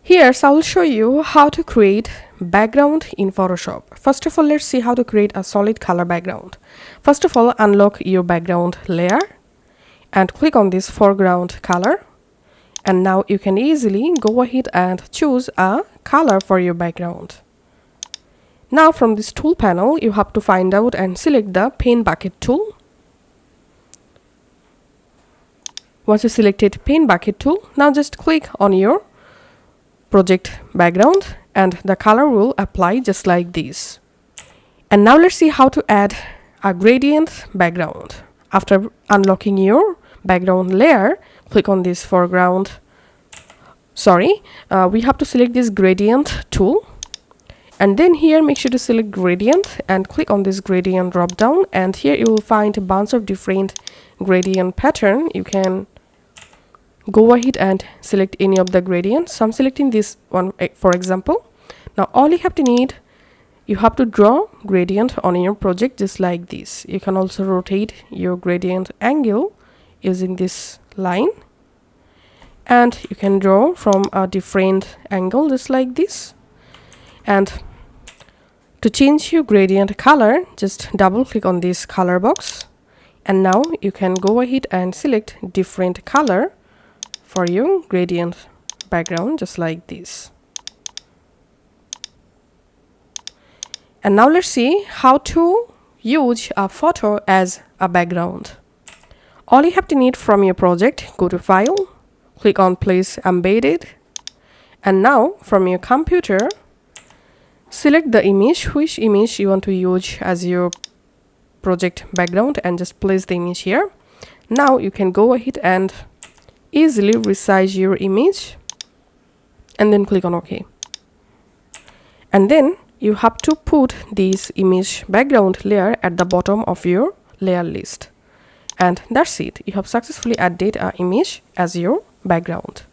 Here, so I will show you how to create background in Photoshop. First of all, let's see how to create a solid color background. First of all, unlock your background layer and click on this foreground color. And now you can easily go ahead and choose a color for your background. Now from this tool panel, you have to find out and select the pen bucket tool. Once you selected pen bucket tool, now just click on your project background and the color will apply just like this. And now let's see how to add a gradient background. After unlocking your background layer, click on this foreground. We have to select this gradient tool, and then here make sure to select gradient and click on this gradient drop down, and here you will find a bunch of different gradient pattern. You can go ahead and select any of the gradients. So I'm selecting this one for example. Now all you have to need, you have to draw gradient on your project just like this. You can also rotate your gradient angle using this line, and you can draw from a different angle just like this. And to change your gradient color, just double click on this color box, and now you can go ahead and select different color for your gradient background just like this. And now let's see how to use a photo as a background. All you have to need from your project, go to File, click on Place Embedded, and now from your computer, select the image, which image you want to use as your project background, and just place the image here. Now you can go ahead and easily resize your image and then click on OK. And then you have to put this image background layer at the bottom of your layer list. And that's it. You have successfully added an image as your background.